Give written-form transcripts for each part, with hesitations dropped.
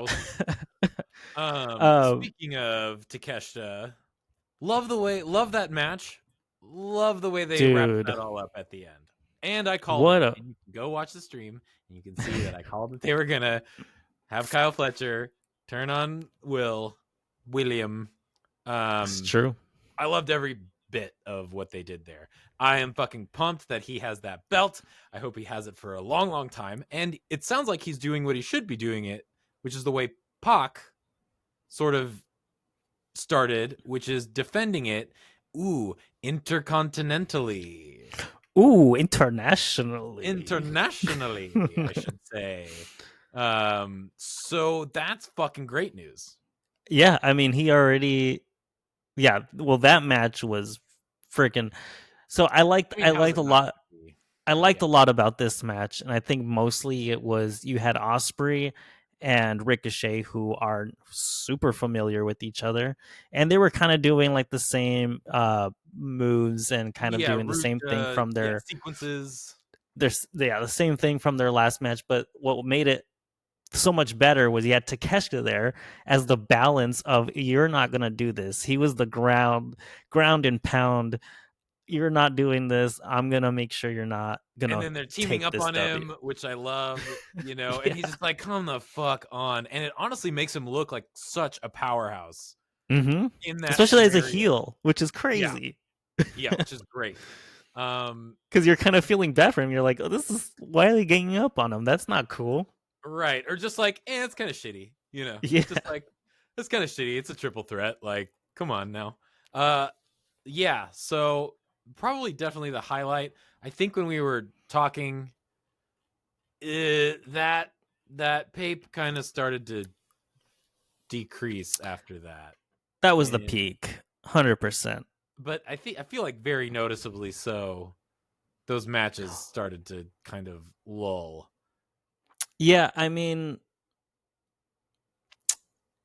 we'll see. Um, Speaking of Takeshita, love that match. Love the way they wrapped dude, that all up at the end. And I called what it. a And you can go watch the stream and you can see that I called that they were gonna have Kyle Fletcher turn on William. it's true. I loved every bit of what they did there. I am fucking pumped that he has that belt. I hope he has it for a long, long time. And it sounds like he's doing what he should be doing it, which is the way Pac sort of started, which is defending it. Ooh, intercontinentally. Internationally. I should say. So that's fucking great news. Yeah, I mean, he already. Yeah, well, that match was freaking. So I liked a lot. I liked a lot about this match, and I think mostly it was you had Osprey and Ricochet, who are super familiar with each other, and they were kind of doing like the same moves and kind of doing the same thing from their sequences. The same thing from their last match. But what made it so much better was you had Takeshita there as the balance of you're not gonna do this. He was the ground and pound. You're not doing this. I'm gonna make sure you're not gonna. And then they're teaming up on him, which I love, Yeah. and he's just like, come the fuck on. And it honestly makes him look like such a powerhouse. Mm-hmm. In that especially scenario. as a heel, which is crazy. Yeah, which is great. Because you're kind of feeling bad for him. You're like, oh, why are they ganging up on him? That's not cool. Right. Or just like, it's kind of shitty, Yeah. It's just like, it's kind of shitty. It's a triple threat. Like, come on now. Yeah. So probably definitely the highlight. I think when we were talking, that Pape kind of started to decrease after that. That was the peak, 100%. But I feel like very noticeably so. Those matches started to kind of lull. Yeah, I mean,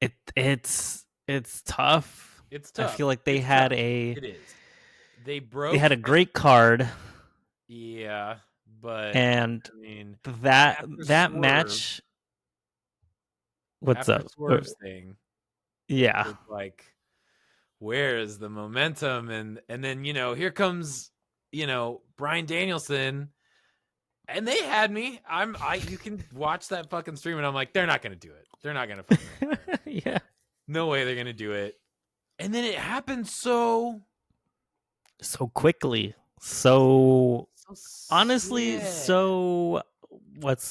it's tough. It's tough. I feel like they had They had a great card. Yeah, but and I mean, that match. What's up? Swerve's thing. Yeah. It's like, where is the momentum? And then here comes Bryan Danielson. And they had me. You can watch that fucking stream, and I'm like, they're not gonna do it. They're not gonna fucking yeah. No way they're gonna do it. And then it happened so quickly. So honestly, yeah. so what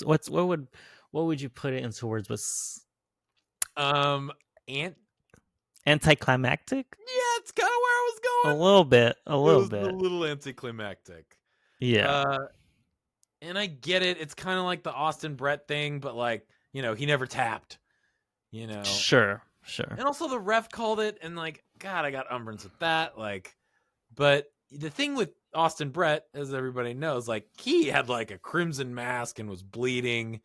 would you put it into words? Was anticlimactic? Yeah, it's kind of where I was going. A little bit. A little anticlimactic. Yeah. And I get it. It's kind of like the Austin Brett thing, but like, he never tapped. Sure. And also the ref called it, and like, God, I got umbrance with that. Like, but the thing with Austin Brett, as everybody knows, like, he had like a crimson mask and was bleeding.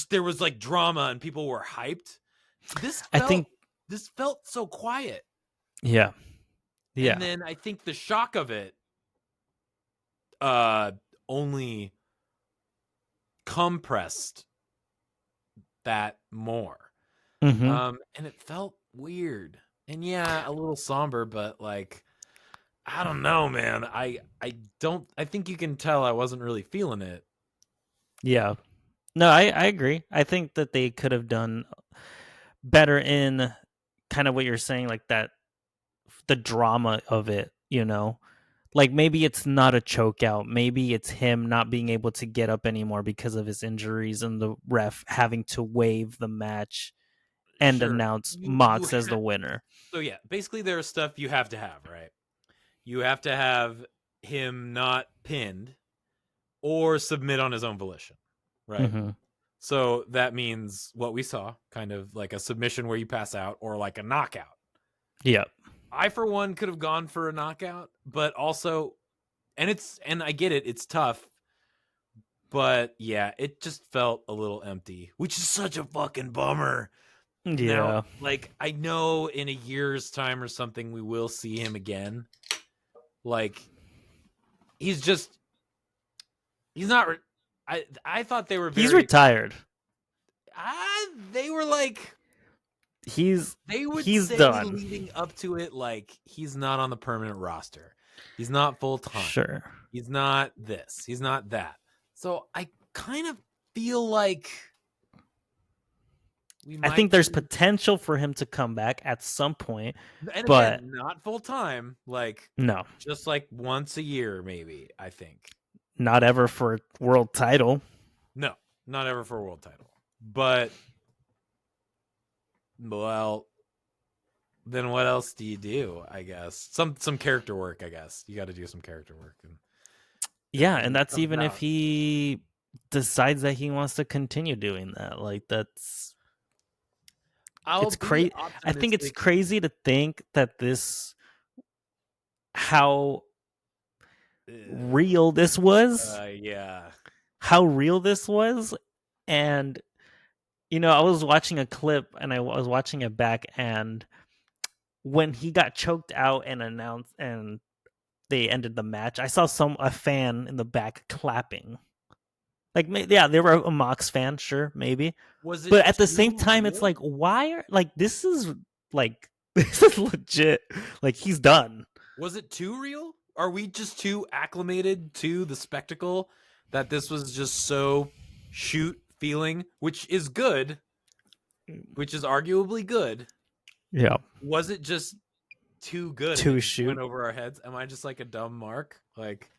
There was like drama and people were hyped. This felt so quiet. Yeah. Yeah. And then I think the shock of it only compressed that more. Mm-hmm. And it felt weird. And yeah, a little somber, but like, I don't know, man. I think you can tell I wasn't really feeling it. Yeah. No, I agree. I think that they could have done better in kind of what you're saying, like that, the drama of it, like maybe it's not a choke out. Maybe it's him not being able to get up anymore because of his injuries and the ref having to waive the match and announce Mox as the winner. So yeah, basically there's stuff you have to have, right? You have to have him not pinned or submit on his own volition, right? Mm-hmm. So that means what we saw, kind of like a submission where you pass out or like a knockout. Yep. I, for one, could have gone for a knockout, but also, and I get it, it's tough, but yeah, it just felt a little empty, which is such a fucking bummer. Yeah. Now, like, I know in a year's time or something, we will see him again. Like, he's not, I thought they were he's retired. They were like, He's they would say done. leading up to it, like, he's not on the permanent roster. He's not full time. Sure. He's not this. He's not that. So I kind of feel like I think there's potential for him to come back at some point. And but again, not full time, like no, just like once a year, maybe. I think not ever for world title. No, not ever for a world title. But well, then what else do you do? I guess some character work. I guess you got to do some character work. And that's even if he decides that he wants to continue doing that. Like that's. It's crazy. I think it's crazy to think that how real this was. How real this was. And, I was watching a clip and I was watching it back, and when he got choked out and announced and they ended the match, I saw a fan in the back clapping. Like, yeah, they were a Mox fan, sure, maybe. But at the same time, it's like, why this is legit. Like, he's done. Was it too real? Are we just too acclimated to the spectacle that this was just so shoot feeling, which is good, which is arguably good? Yeah. Was it just too good? Too shoot? Went over our heads? Am I just like a dumb mark? Like,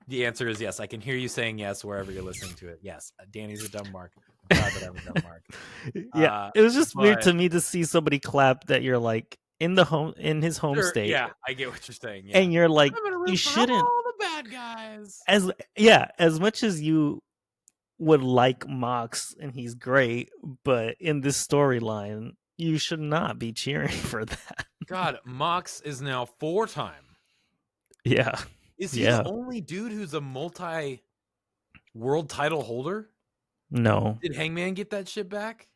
the answer is yes. I can hear you saying yes wherever you're listening to it. Yes, Danny's a dumb mark. I'm glad that I'm a dumb mark. Yeah, it was just weird to me to see somebody clap that you're like in his home state. Yeah, I get what you're saying. Yeah. And you're like, you shouldn't. All the bad guys. As much as you would like Mox and he's great, but in this storyline, you should not be cheering for that. God, Mox is now 4-time. Yeah. Is he the only dude who's a multi-world title holder? No. Did Hangman get that shit back?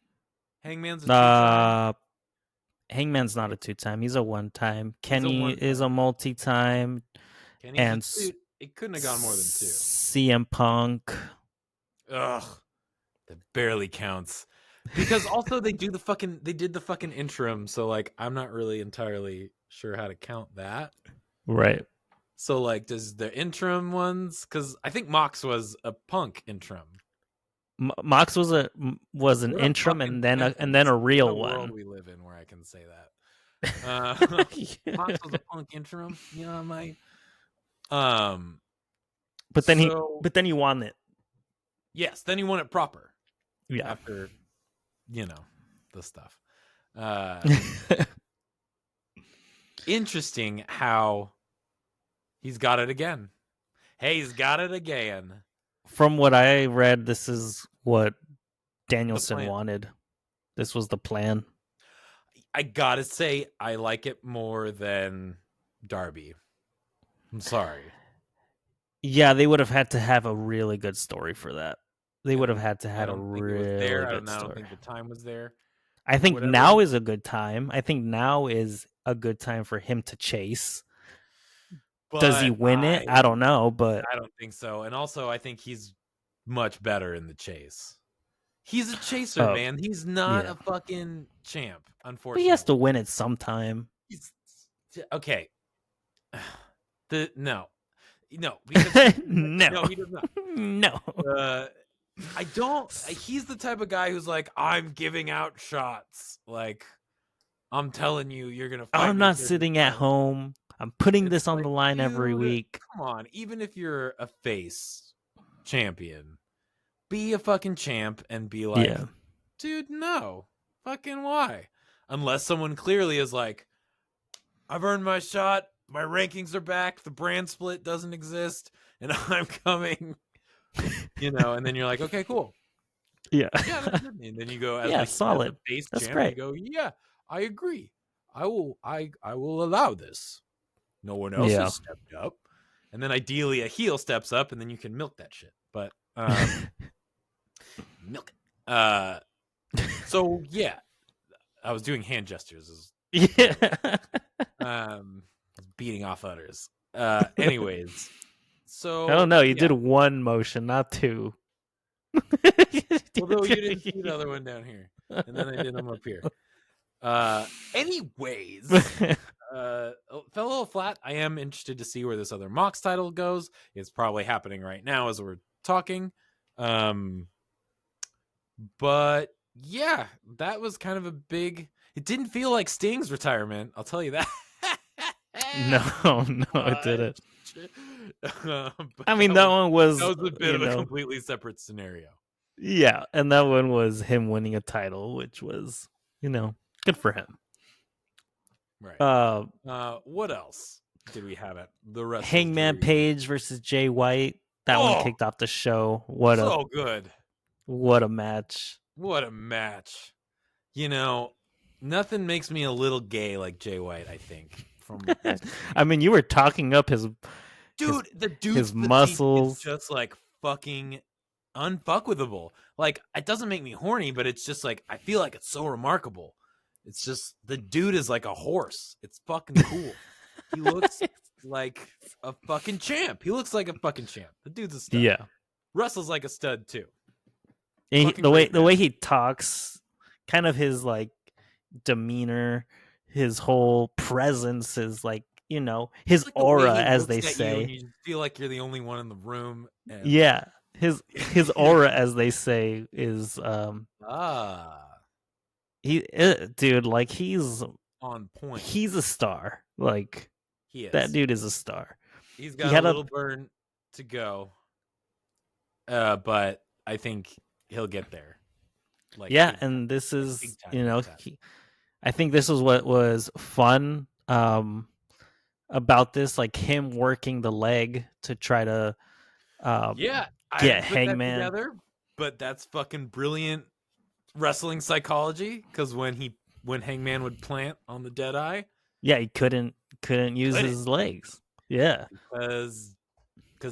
Hangman's a 2-time? Hangman's not a 2-time. He's a 1-time. Kenny is a multi-time. Kenny's it couldn't have gone more than 2. CM Punk. Ugh. That barely counts. Because also they did the fucking interim, so like I'm not really entirely sure how to count that. Right. So, like, does the interim ones? Because I think Mox was a Punk interim. Mox was an interim and then a real one. World we live in where I can say that. Mox was a Punk interim. But then he won it. Yes, then he won it proper. Yeah. After, the stuff. Interesting how. He's got it again. Hey, he's got it again. From what I read, this is what Danielson wanted. This was the plan. I gotta say, I like it more than Darby. I'm sorry. Yeah, they would have had to have a really good story for that. They would have had to have a really good story. I don't think the time was there. I think now is a good time. I think now is a good time for him to chase. But does he win it? I don't know, but I don't think so. And also, I think he's much better in the chase. He's a chaser, man. He's not a fucking champ, unfortunately. But he has to win it sometime. Okay. No, because no, he does not. No. I don't. He's the type of guy who's like, I'm giving out shots. Like, I'm telling you, you're gonna. I'm not sitting at home. I'm putting this on the line every week. Come on, even if you're a face champion, be a fucking champ and be like, dude, no, fucking why? Unless someone clearly is like, I've earned my shot. My rankings are back. The brand split doesn't exist, and I'm coming. And then you're like, okay, cool. Yeah. And then you go, as solid. As a face That's champ, great. You go, yeah, I agree. I will allow this. No one else has stepped up. And then ideally a heel steps up and then you can milk that shit. But milk it. So yeah. I was doing hand gestures. Beating off udders. Anyways. So I don't know, you did one motion, not two. Although you didn't see the other one down here, and then I did them up here. Anyways, fell a little flat. I am interested to see where this other Mox title goes. It's probably happening right now as we're talking. But yeah, that was kind of a big. It didn't feel like Sting's retirement. I'll tell you that. No, it didn't. But I mean, that one was a bit of a completely separate scenario. Yeah, and that one was him winning a title, which was, good for him. Right. What else did we have at the rest? Hangman Page versus Jay White. That one kicked off the show. Good. What a match. What a match. Nothing makes me a little gay like Jay White, I think. I mean, you were talking up his muscles. Is just like fucking unfuckwithable. Like, it doesn't make me horny, but it's just like I feel like it's so remarkable. It's just the dude is like a horse. It's fucking cool. He looks like a fucking champ. The dude's a stud. Yeah. Wrestles like a stud too. The way he talks, kind of his like demeanor, his whole presence is like, his like aura, as they say. You feel like you're the only one in the room. Yeah. His aura, as they say, is dude, like he's on point. He's a star. Like he is. That dude is a star. He's got a little burn to go. But I think he'll get there. Like, yeah, and this is, I think this is what was fun about this, like him working the leg to try to get Hangman together. But that's fucking brilliant wrestling psychology, because when Hangman would plant on the dead eye, he couldn't use his legs. Yeah, because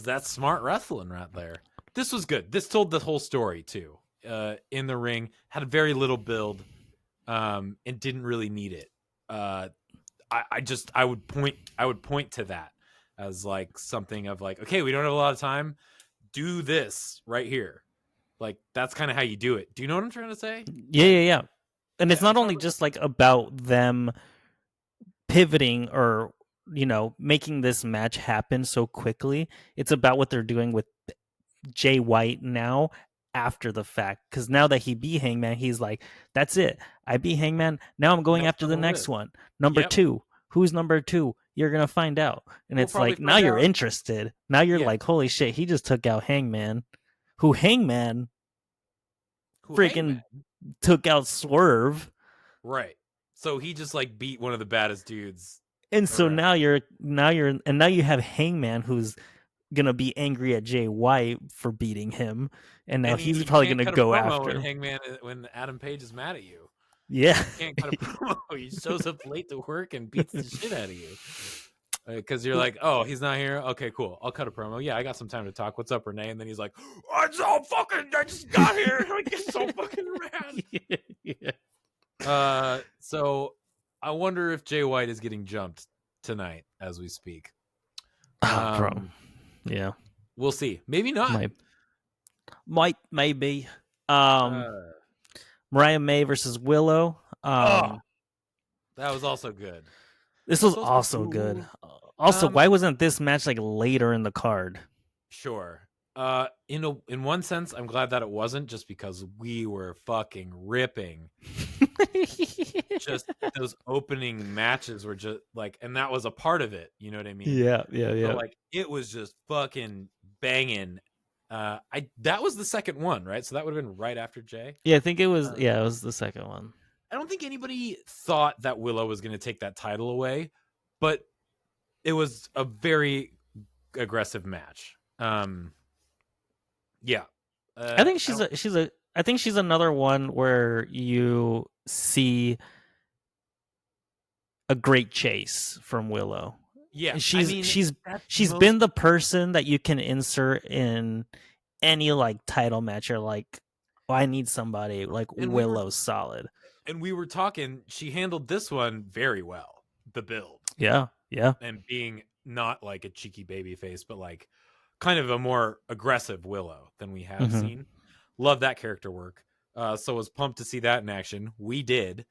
that's smart wrestling right there. This was good. This told the whole story too. In the ring, had very little build, and didn't really need it. I would point to that as like something of like, okay, we don't have a lot of time. Do this right here. Like, that's kind of how you do it. Do you know what I'm trying to say? Yeah. And it's not only just like about them pivoting or, making this match happen so quickly. It's about what they're doing with Jay White now after the fact. Because now that he beat Hangman, he's like, that's it. I beat Hangman. Now I'm going after the next one. Number 2. Who's number 2? You're going to find out. And it's like, now you're interested. Now you're like, holy shit, he just took out Hangman. Who Hangman took out Swerve. Right. So he just like beat one of the baddest dudes. And so now you have Hangman who's gonna be angry at Jay White for beating him, and now he's probably gonna go after Hangman when Adam Page is mad at you. Yeah, you can't cut a promo. He shows up late to work and beats the shit out of you. Because you're like, oh, he's not here. Okay, cool. I'll cut a promo. Yeah, I got some time to talk. What's up, Renee? And then he's like, I just got here. I get so fucking mad. Yeah. So I wonder if Jay White is getting jumped tonight as we speak. Yeah, we'll see. Maybe not. Maybe. Mariah May versus Willow. That was also good. This was also good. Also, why wasn't this match like later in the card? Sure. In one sense, I'm glad that it wasn't, just because we were fucking ripping. Just those opening matches were just like, and that was a part of it. You know what I mean? Yeah. So, like, it was just fucking banging. That was the second one, right? So that would have been right after Jay. Yeah, I think it was. It was the second one. I don't think anybody thought that Willow was going to take that title away, but it was a very aggressive match. Yeah. I think I think she's another one where you see a great chase from Willow. Yeah. She's been the person that you can insert in any like title match. You're like, oh, I need somebody like Willow's solid. And we were talking, she handled this one very well, the build. Yeah. And being not like a cheeky baby face, but like kind of a more aggressive Willow than we have seen. Love that character work. So was pumped to see that in action. We did.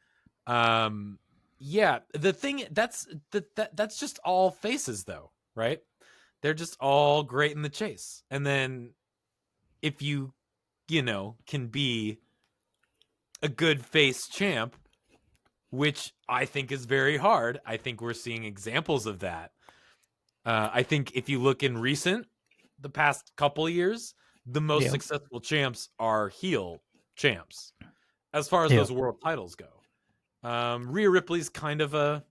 Yeah, the thing that's that's just all faces though, right? They're just all great in the chase. And then if you can be a good face champ, which I think is very hard. I think we're seeing examples of that. I think if you look in the past couple of years, the most successful champs are heel champs as far as those world titles go. Rhea Ripley's kind of a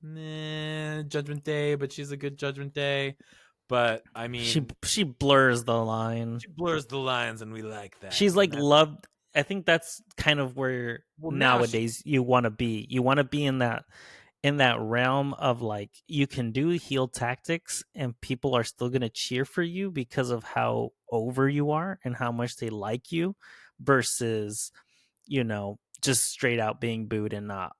Judgment Day, but she's a good Judgment Day. But I mean, she blurs the line. She blurs the lines, and we like that. She's like loved. I think that's kind of where nowadays you want to be. You want to be in that realm of like you can do heel tactics and people are still going to cheer for you because of how over you are and how much they like you versus just straight out being booed and not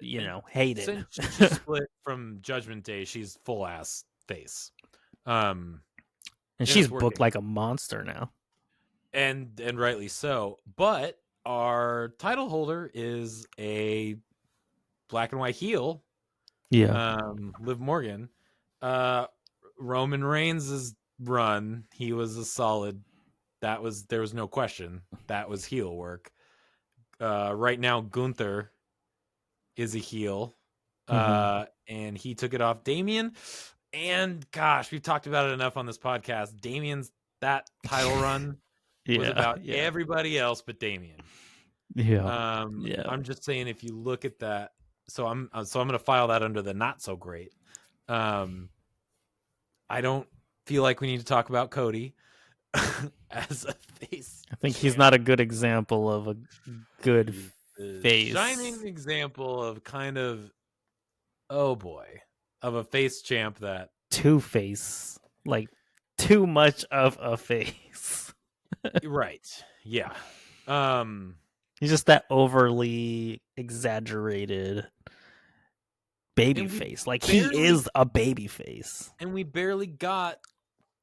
hated. Since she split from Judgment Day, she's full ass face. And she's booked like a monster now. And rightly so. But our title holder is a black and white heel. Yeah. Liv Morgan. Roman Reigns' run, he was a solid. There was no question. That was heel work. Right now, Gunther is a heel. And he took it off Damian. And gosh, we've talked about it enough on this podcast. Damian's that title run was about everybody else but Damian. I'm just saying, if you look at that, so I'm going to file that under the not so great. I don't feel like we need to talk about Cody as a face. I think he's not a good example of a good face. Shining example of kind of, oh boy, of a face champ that two-face, like too much of a face. Right. Yeah. He's just that overly exaggerated baby face. Like he is a baby face. And we barely got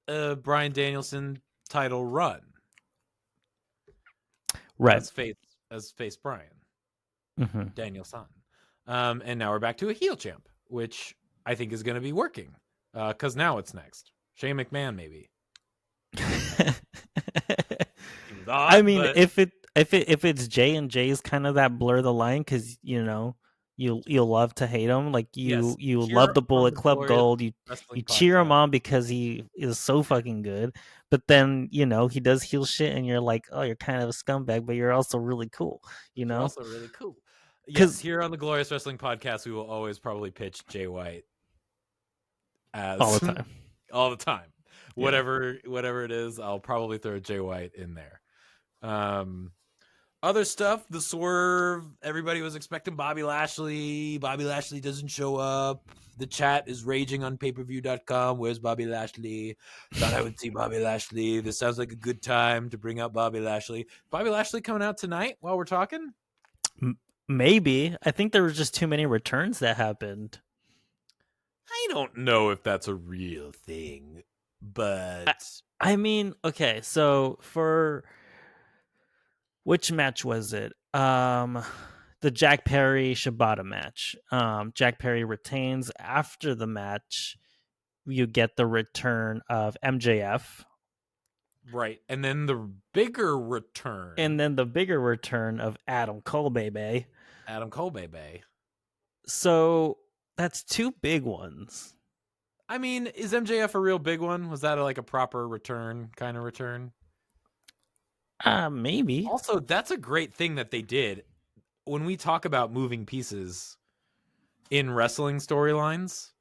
a Bryan Danielson title run. Right. As face Bryan. Danielson. And now we're back to a heel champ, which I think is going to be working. Because now it's next. Shane McMahon, maybe. Odd, I mean, if it's Jay and Jay's kind of that blur the line, because you'll love to hate him, like you love the Bullet Club Gold, you cheer him on because he is so fucking good, but then he does heel shit and you're like, oh, you're kind of a scumbag, but you're also really cool, You're also really cool. Yes, here on the Glorious Wrestling Podcast, we will always probably pitch Jay White as all the time. Whatever it is, I'll probably throw Jay White in there. Other stuff, the Swerve, everybody was expecting Bobby Lashley. Bobby Lashley doesn't show up. The chat is raging on payperview.com. Where's Bobby Lashley? Thought I would see Bobby Lashley. This sounds like a good time to bring out Bobby Lashley. Bobby Lashley coming out tonight while we're talking? Maybe. I think there was just too many returns that happened. I don't know if that's a real thing, but I mean, okay, so for which match was it? The Jack Perry Shibata match. Jack Perry retains. After the match, you get the return of MJF. Right. And then the bigger return. Of Adam Cole, baby. So that's two big ones. I mean, is MJF a real big one? Was that like a proper return kind of return? Maybe. Also, that's a great thing that they did. When we talk about moving pieces in wrestling storylines,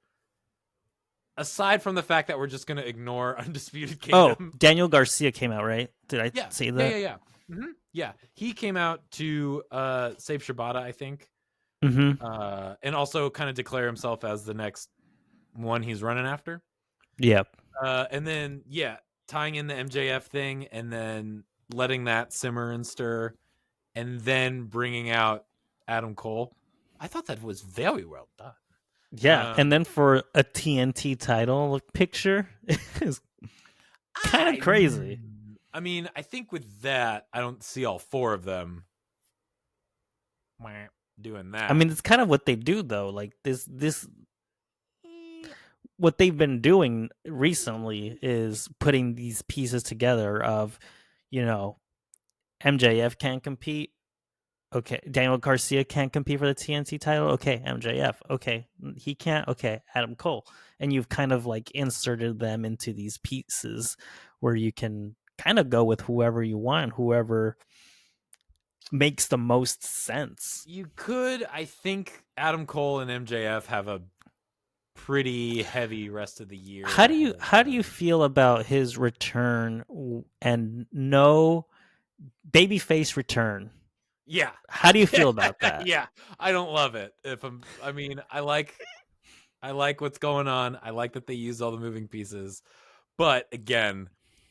aside from the fact that we're just going to ignore Undisputed Kingdom. Oh, Daniel Garcia came out, right? Did I say that? Yeah. Mm-hmm. Yeah. He came out to save Shibata, I think. And also kind of declare himself as the next one he's running after. Yep. And then, tying in the MJF thing and then letting that simmer and stir and then bringing out Adam Cole. I thought that was very well done. Yeah, and then for a TNT title picture is kind of crazy. I mean, I think with that, I don't see all 4 of them doing that. I mean, it's kind of what they do though. Like this what they've been doing recently is putting these pieces together of, MJF can't compete. Okay, Daniel Garcia can't compete for the TNT title. Okay, MJF. Okay, he can't. Okay, Adam Cole. And you've kind of like inserted them into these pieces where you can kind of go with whoever you want, whoever makes the most sense. You could, I think Adam Cole and MJF have a pretty heavy rest of the year. How do you feel about his return and no babyface return? Yeah. How do you feel about that? Yeah. I don't love it. I like what's going on. I like that they use all the moving pieces. But again,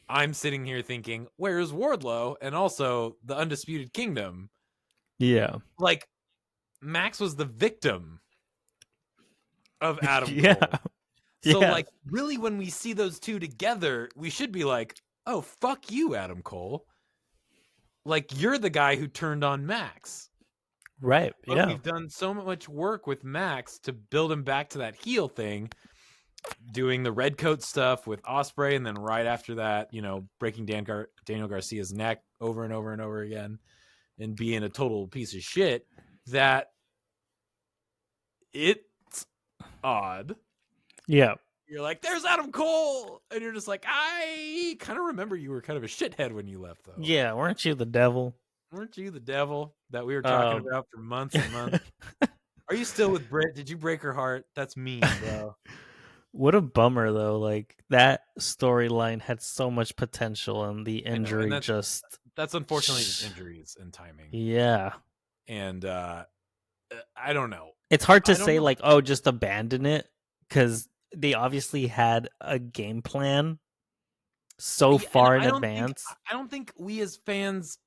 I'm sitting here thinking, where's Wardlow? And also the Undisputed Kingdom. Yeah. Like, Max was the victim of Adam Yeah. Cole. So, Yeah. like, really, when we see those two together, we should be like, oh, fuck you, Adam Cole. Like, you're the guy who turned on Max. Right. But yeah. we've done so much work with Max to build him back to that heel thing, doing the red coat stuff with Ospreay, and then right after that, breaking Daniel Garcia's neck over and over and over again, and being a total piece of shit, that it's odd. Yeah. You're like, there's Adam Cole, and you're just like, I kind of remember you were kind of a shithead when you left, though. Yeah, weren't you the devil? Weren't you the devil that we were talking about for months and months? Are you still with Britt? Did you break her heart? That's mean, bro. What a bummer, though. Like, that storyline had so much potential, and the injury that's unfortunately just injuries and timing. Yeah. And I don't know. It's hard to say, like, oh, just abandon it, because they obviously had a game plan so far in advance. I don't think we as fans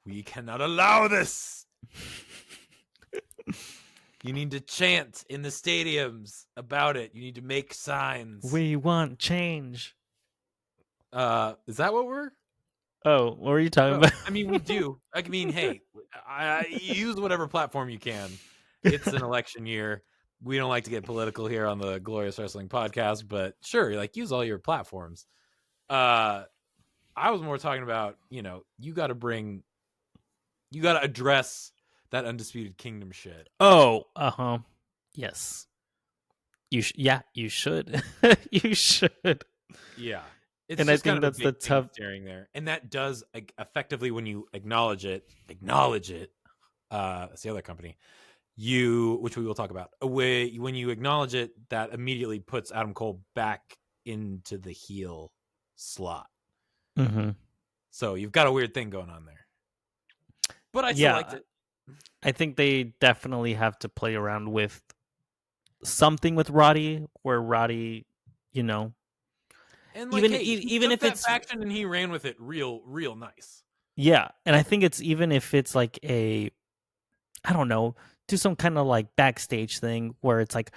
we cannot allow this. You need to chant in the stadiums about it. You need to make signs. We want change. Is that what we're? Oh, what were you talking about? I mean, we do. I mean, hey, I use whatever platform you can. It's an election year. We don't like to get political here on the Glorious Wrestling Podcast, but sure, like, use all your platforms. I was more talking about, you got to address that Undisputed Kingdom shit. Oh, yes. You should. You should. Yeah. And I think that's the tough staring there. And that does, like, effectively, when you acknowledge it, that's the other company, which we will talk about, when you acknowledge it, that immediately puts Adam Cole back into the heel slot. Mm-hmm. So you've got a weird thing going on there. But I still liked it. I think they definitely have to play around with something with Roddy, where Roddy, and like, even if it's faction and he ran with it real nice. Yeah, and I think it's even if it's like I don't know, do some kind of like backstage thing where it's like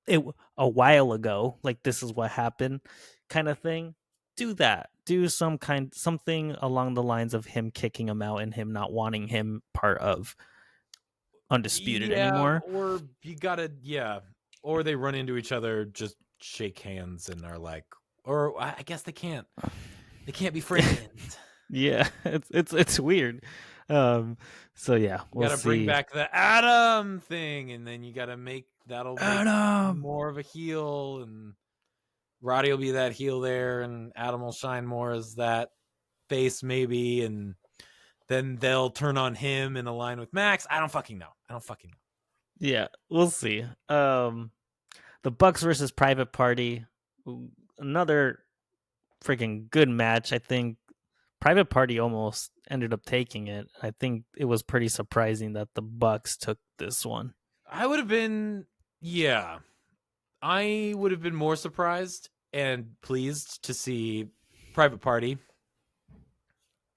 a while ago, like this is what happened, kind of thing. Do that. Do something along the lines of him kicking him out and him not wanting him part of Undisputed anymore. Or you gotta, or they run into each other, just shake hands and are like, or I guess they can't be friends. Yeah, it's weird. So yeah, we'll gotta bring back the Adam thing, and then you gotta make Adam more of a heel, and Roddy will be that heel there, and Adam will shine more as that face maybe, and then they'll turn on him in a line with Max. I don't fucking know. Yeah, we'll see. The Bucks versus Private Party, another freaking good match. I think Private Party almost ended up taking it. I think it was pretty surprising that the Bucks took this one. I would have been more surprised and pleased to see Private Party.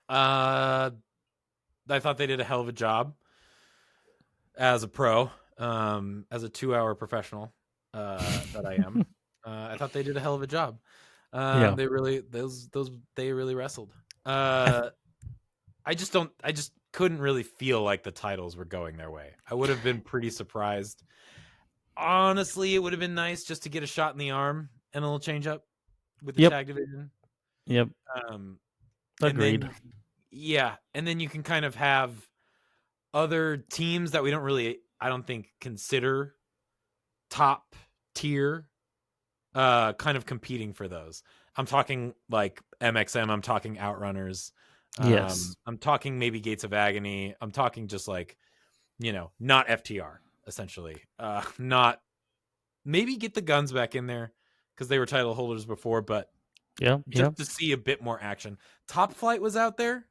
I thought they did a hell of a job as a pro, as a 2-hour professional that I am. I thought they did a hell of a job. Yeah. They really they really wrestled. I, I just couldn't really feel like the titles were going their way. I would have been pretty surprised. Honestly, it would have been nice just to get a shot in the arm and a little change up with the yep. tag division. Yep. Um, and Agreed. then and then you can kind of have other teams that we don't really, I don't think, consider top tier, kind of competing for those. I'm talking like MXM. I'm talking Outrunners. Yes. I'm talking maybe Gates of Agony. I'm talking just like, not FTR essentially. Not maybe get the Guns back in there because they were title holders before, but Yeah. just Yep. to see a bit more action. Top Flight was out there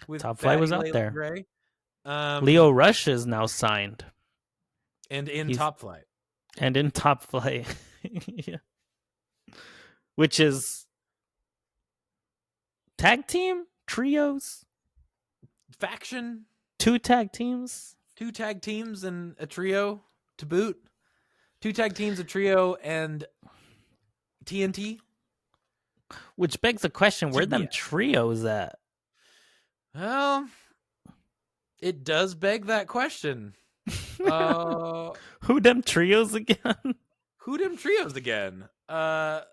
with Top Flight was Fatty out Layla there. Gray. Leo Rush is now signed. And in He's Top Flight. and in Top Flight. Yeah. Which is tag team trios, Faction, 2 tag teams. 2 tag teams and a trio to boot. 2 tag teams, a trio, and TNT. Which begs the question: where them TBS. trios at? Well, it does beg that question. Who them trios again? Who them trios again?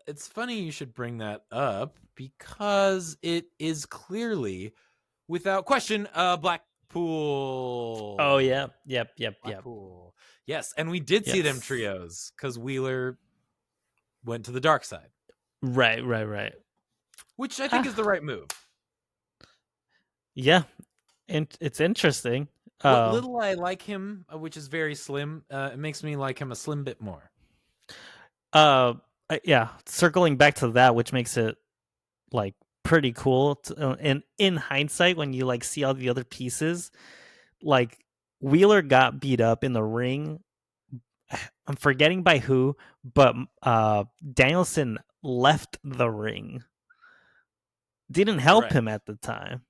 It's funny you should bring that up because it is clearly, without question, Blackpool. Oh yeah, yep. Blackpool. Yes, and we did see them Yes. trios because Wheeler went to the dark side, Right. which I think is the right move. Yeah, and it's interesting. What little I like him, which is very slim, it makes me like him a slim bit more. Yeah, circling back to that, which makes it like pretty cool. And in hindsight, when you like see all the other pieces, like Wheeler got beat up in the ring. I'm forgetting by who, but Danielson left the ring. Didn't help him at the time.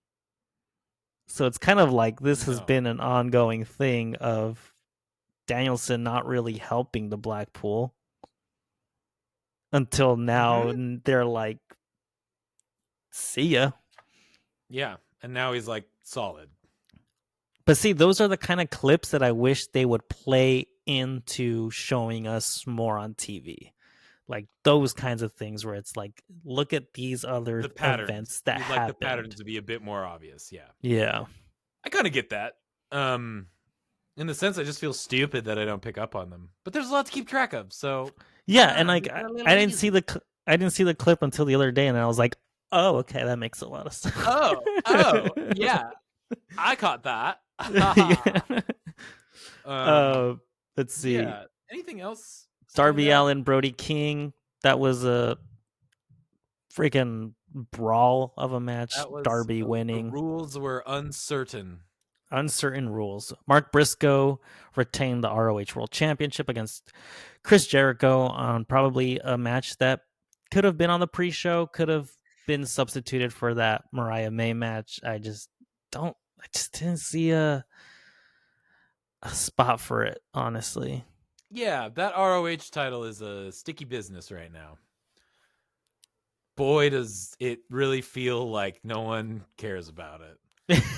So it's kind of like this has been an ongoing thing of Danielson not really helping the Blackpool until now. And they're like, see ya. Yeah, and now he's like solid. But see, those are the kind of clips that I wish they would play into showing us more on TV. Like those kinds of things where it's like, look at these other events that You'd happened. like the patterns to be a bit more obvious. Yeah. Yeah. I kind of get that. In the sense, I just feel stupid that I don't pick up on them. But there's a lot to keep track of. So yeah, and like I didn't see the clip until the other day, and I was like, oh, okay, that makes a lot of sense. Oh, yeah, I caught that. Let's see. Yeah. Anything else? Darby Allin, Brody King. That was a freaking brawl of a match. Darby winning. The rules were uncertain. Uncertain rules. Mark Briscoe retained the ROH World Championship against Chris Jericho on probably a match that could have been on the pre-show, could have been substituted for that Mariah May match. I just didn't see a spot for it, honestly. Yeah, that ROH title is a sticky business right now. Boy, does it really feel like no one cares about it.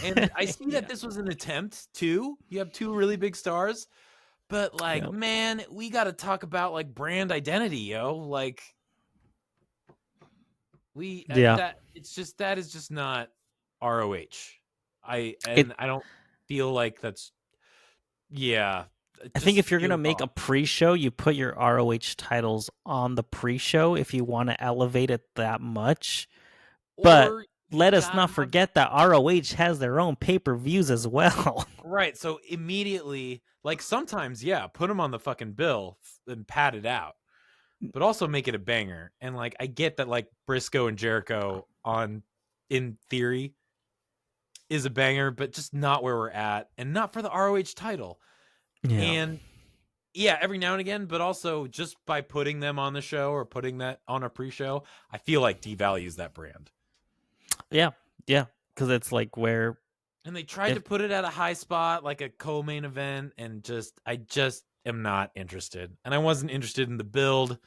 And I see that this was an attempt too. You have 2 really big stars, but like, man, we got to talk about like brand identity, yo. Like, that is just not ROH. I don't feel like that's. Yeah, I think if you're gonna make a pre-show, you put your ROH titles on the pre-show if you want to elevate it that much. But let us not forget that ROH has their own pay-per-views as well. Right. So immediately, like sometimes, yeah, put them on the fucking bill and pad it out, but also make it a banger. And like, I get that like Briscoe and Jericho in theory is a banger, but just not where we're at and not for the ROH title. Yeah. And yeah, every now and again, but also just by putting them on the show or putting that on a pre-show, I feel like devalues that brand. Yeah. Because it's like where. And they tried to put it at a high spot, like a co-main event, and I just am not interested. And I wasn't interested in the build.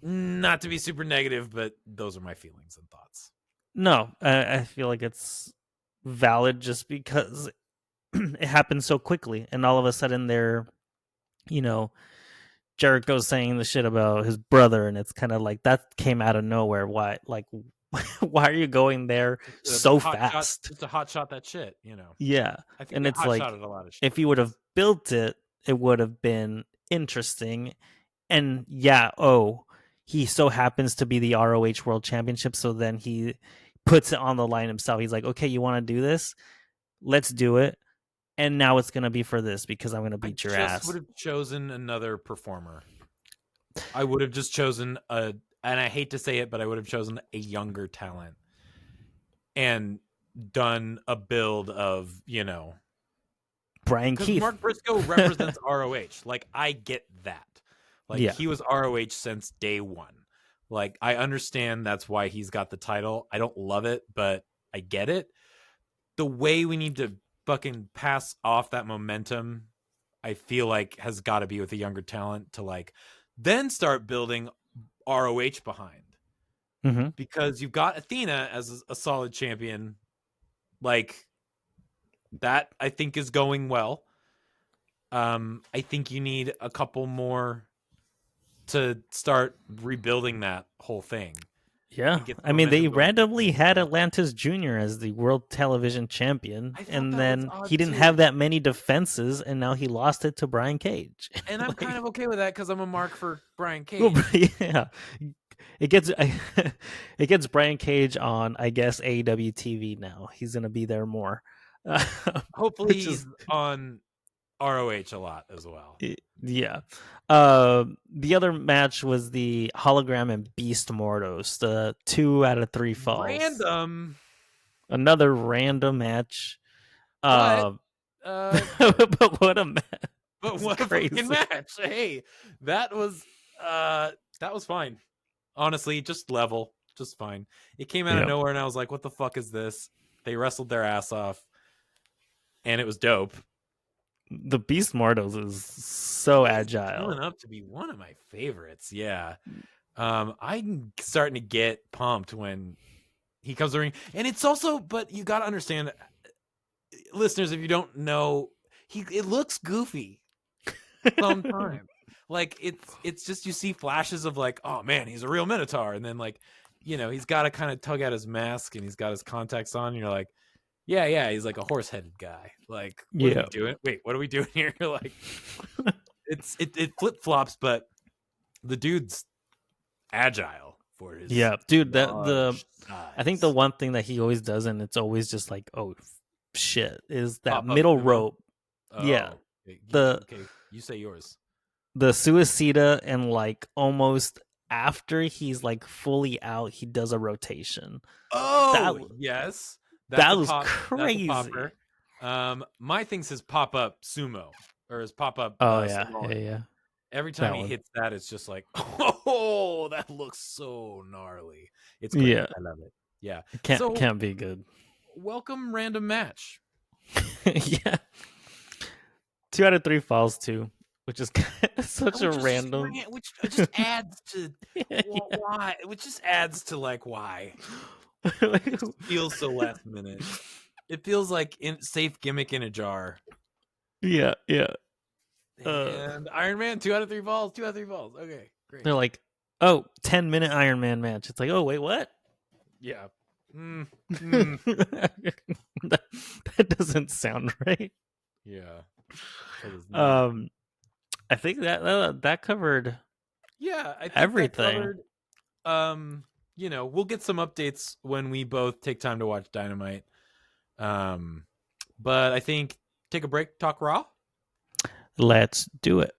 Not to be super negative, but those are my feelings and thoughts. No, I feel like it's valid just because it happened so quickly, and all of a sudden they're, you know, Jericho's saying the shit about his brother, and it's kind of like that came out of nowhere. Why, like, why are you going there so Hot shot, fast? just a hot shot that shit, you know. Yeah, I think and they it's hot like shotted a lot of shit. if you would have built it, it would have been interesting. And yeah, he so happens to be the ROH World Championship, so then he puts it on the line himself. He's like, okay, you want to do this? Let's do it. And now it's gonna be for this because I'm gonna I beat your just would ass. have chosen another performer. I would have just chosen and I hate to say it, but I would have chosen a younger talent and done a build of, Brian because Keith. Mark Briscoe represents ROH. Like, I get that. Like, Yeah. he was ROH since day one. Like, I understand that's why he's got the title. I don't love it, but I get it. The way we need to fucking pass off that momentum, I feel like has got to be with a younger talent to like then start building ROH behind. Mm-hmm. Because you've got Athena as a solid champion. Like, that I think is going well. I think you need a couple more to start rebuilding that whole thing. Yeah, And get the I mean, they momentum going. randomly had Atlantis Jr. as the World Television Champion, I thought and that was then he odd didn't too. have that many defenses, and now he lost it to Brian Cage. And I'm kind of okay with that because I'm a mark for Brian Well, Cage. yeah, it gets it gets Brian Cage on, I guess, AEW TV now. He's gonna be there more, Hopefully which is he's on ROH a lot as well. yeah. The other match was the Hologram and Beast Mortos, the 2 out of 3 falls. Random, Another random match. but But what a match! but what a fucking match! Hey, that was fine. Honestly, just level, just fine. It came out of nowhere, and I was like, "What the fuck is this?" They wrestled their ass off, and it was dope. The Beast Mortos is so agile. Filling up to be one of my favorites. Yeah. I'm starting to get pumped when he comes to the ring. And it's also, but you got to understand, listeners, if you don't know, it looks goofy sometimes. Like, it's just, you see flashes of like, oh man, he's a real Minotaur. And then like, he's got to kind of tug out his mask and he's got his contacts on. And you're like, yeah, he's like a horse-headed guy. Like, what are we doing? Wait, what are we doing here? Like, it flip-flops, but the dude's agile for his dude. size. I think the one thing that he always does, and it's always just like, oh shit, is that Pop-up middle sumo? rope. Oh, yeah, okay, you say yours. The suicida, and like almost after he's like fully out, he does a rotation. Oh, yes. That was crazy. That's a popper. My thing says pop-up sumo, or his pop-up. Oh yeah. Every time he hits that, it's just like, oh, that looks so gnarly. It's great. Yeah, I love it. Yeah, it can't be good. Welcome random match. Yeah, 2 out of 3 falls too, which is such a random. Which just adds to why. Which just adds to like why. It just feels so last minute. It feels like safe gimmick in a jar. Yeah. And Iron Man, 2 out of 3 falls. 2 out of 3 falls. Okay, great. They're like, oh, 10-minute Iron Man match. It's like, oh wait, what? Yeah. That doesn't sound right. Yeah. I think that covered. Yeah, I think everything. We'll get some updates when we both take time to watch Dynamite. But I think take a break, talk Raw. Let's do it.